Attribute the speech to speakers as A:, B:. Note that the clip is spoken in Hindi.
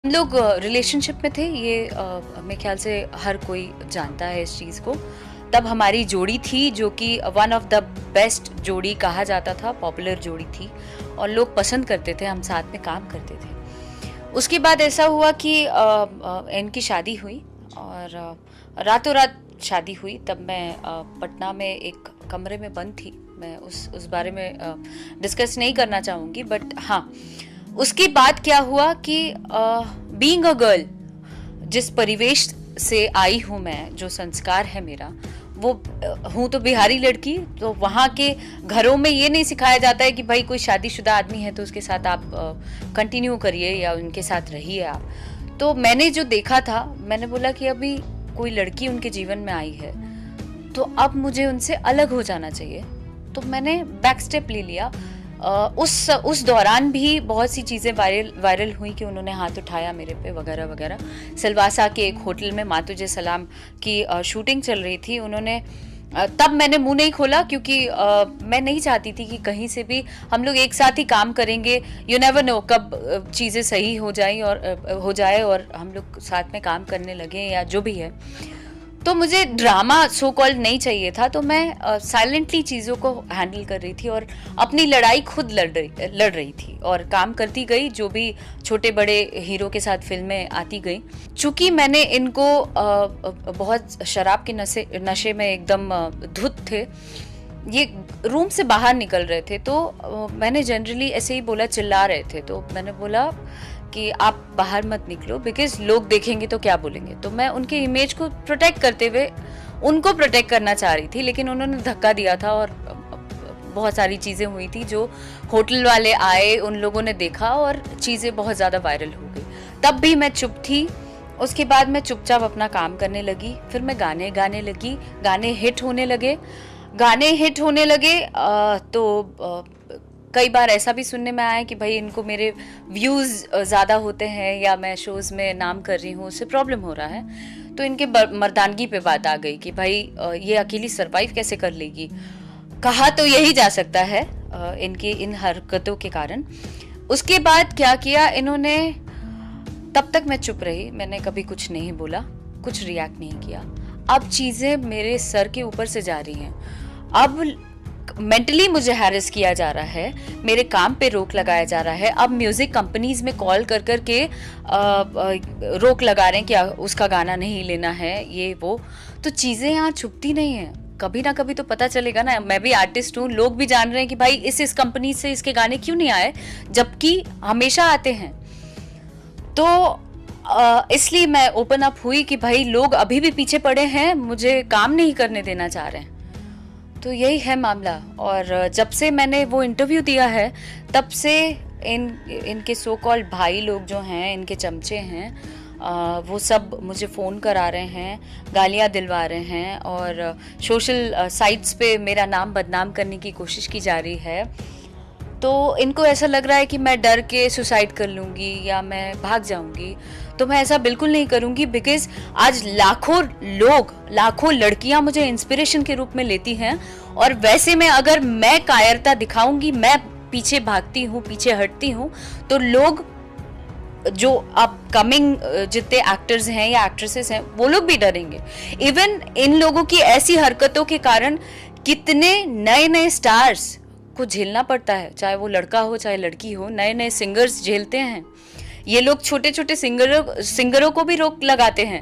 A: हम लोग रिलेशनशिप में थे, ये मेरे ख्याल से हर कोई जानता है इस चीज़ को। तब हमारी जोड़ी थी जो कि वन ऑफ द बेस्ट जोड़ी कहा जाता था, पॉपुलर जोड़ी थी और लोग पसंद करते थे, हम साथ में काम करते थे। उसके बाद ऐसा हुआ कि इनकी शादी हुई और रातों रात शादी हुई। तब मैं पटना में एक कमरे में बंद थी। मैं उस बारे में डिस्कस नहीं करना चाहूँगी, बट हाँ, उसके बाद क्या हुआ कि बीइंग अ गर्ल, जिस परिवेश से आई हूँ मैं, जो संस्कार है मेरा, वो हूँ तो बिहारी लड़की, तो वहाँ के घरों में ये नहीं सिखाया जाता है कि भाई कोई शादीशुदा आदमी है तो उसके साथ आप कंटिन्यू करिए या उनके साथ रहिए आप। तो मैंने जो देखा था, मैंने बोला कि अभी कोई लड़की उनके जीवन में आई है तो अब मुझे उनसे अलग हो जाना चाहिए। तो मैंने बैक स्टेप ले लिया। उस दौरान भी बहुत सी चीज़ें वायरल हुई कि उन्होंने हाथ उठाया मेरे पे वगैरह वगैरह। सिलवासा के एक होटल में माँ तुझे सलाम की शूटिंग चल रही थी। उन्होंने तब मैंने मुंह नहीं खोला क्योंकि मैं नहीं चाहती थी कि कहीं से भी हम लोग एक साथ ही काम करेंगे, यू नेवर नो कब चीज़ें सही हो जाए और हम लोग साथ में काम करने लगे या जो भी है। तो मुझे ड्रामा सो कॉल्ड नहीं चाहिए था, तो मैं साइलेंटली चीज़ों को हैंडल कर रही थी और अपनी लड़ाई खुद लड़ रही थी और काम करती गई। जो भी छोटे बड़े हीरो के साथ फिल्में आती गई, चूँकि मैंने इनको बहुत शराब के नशे में एकदम धुत थे, ये रूम से बाहर निकल रहे थे, तो मैंने जनरली ऐसे ही बोला, चिल्ला रहे थे, तो मैंने बोला कि आप बाहर मत निकलो बिकॉज लोग देखेंगे तो क्या बोलेंगे। तो मैं उनके इमेज को प्रोटेक्ट करते हुए उनको प्रोटेक्ट करना चाह रही थी, लेकिन उन्होंने धक्का दिया था और बहुत सारी चीज़ें हुई थी। जो होटल वाले आए, उन लोगों ने देखा और चीज़ें बहुत ज़्यादा वायरल हो गई। तब भी मैं चुप थी। उसके बाद मैं चुपचाप अपना काम करने लगी। फिर मैं गाने गाने लगी, गाने हिट होने लगे। तो कई बार ऐसा भी सुनने में आया कि भाई इनको मेरे व्यूज़ ज़्यादा होते हैं या मैं शोज़ में नाम कर रही हूँ, उससे प्रॉब्लम हो रहा है। तो इनके मर्दानगी पे बात आ गई कि भाई ये अकेली सरवाइव कैसे कर लेगी। कहा तो यही जा सकता है इनकी इन हरकतों के कारण। उसके बाद क्या किया इन्होंने, तब तक मैं चुप रही, मैंने कभी कुछ नहीं बोला, कुछ रिएक्ट नहीं किया। अब चीज़ें मेरे सर के ऊपर से जा रही हैं। अब मेंटली मुझे हैरेस किया जा रहा है, मेरे काम पे रोक लगाया जा रहा है। अब म्यूजिक कंपनीज में कॉल कर के रोक लगा रहे हैं कि उसका गाना नहीं लेना है, ये वो। तो चीज़ें यहाँ छुपती नहीं हैं, कभी ना कभी तो पता चलेगा ना। मैं भी आर्टिस्ट हूँ, लोग भी जान रहे हैं कि भाई इस कंपनी से इसके गाने क्यों नहीं आए, जबकि हमेशा आते हैं। तो इसलिए मैं ओपन अप हुई कि भाई लोग अभी भी पीछे पड़े हैं, मुझे काम नहीं करने देना चाह रहे हैं। तो यही है मामला। और जब से मैंने वो इंटरव्यू दिया है, तब से इनके सो कॉल्ड भाई लोग जो हैं, इनके चमचे हैं, वो सब मुझे फ़ोन करा रहे हैं, गालियाँ दिलवा रहे हैं और सोशल साइट्स पे मेरा नाम बदनाम करने की कोशिश की जा रही है। तो इनको ऐसा लग रहा है कि मैं डर के सुसाइड कर लूँगी या मैं भाग जाऊँगी। तो मैं ऐसा बिल्कुल नहीं करूँगी बिकॉज़ आज लाखों लड़कियाँ मुझे इंस्पिरेशन के रूप में लेती हैं। और वैसे में अगर मैं कायरता दिखाऊँगी, मैं पीछे भागती हूँ, पीछे हटती हूँ, तो लोग जो अपकमिंग जितने एक्टर्स हैं या एक्ट्रेसेस हैं, वो लोग भी डरेंगे। इवन इन लोगों की ऐसी हरकतों के कारण कितने नए स्टार्स को झेलना पड़ता है, चाहे वो लड़का हो चाहे लड़की हो। नए सिंगर्स झेलते हैं ये लोग, छोटे सिंगरों को भी रोक लगाते हैं।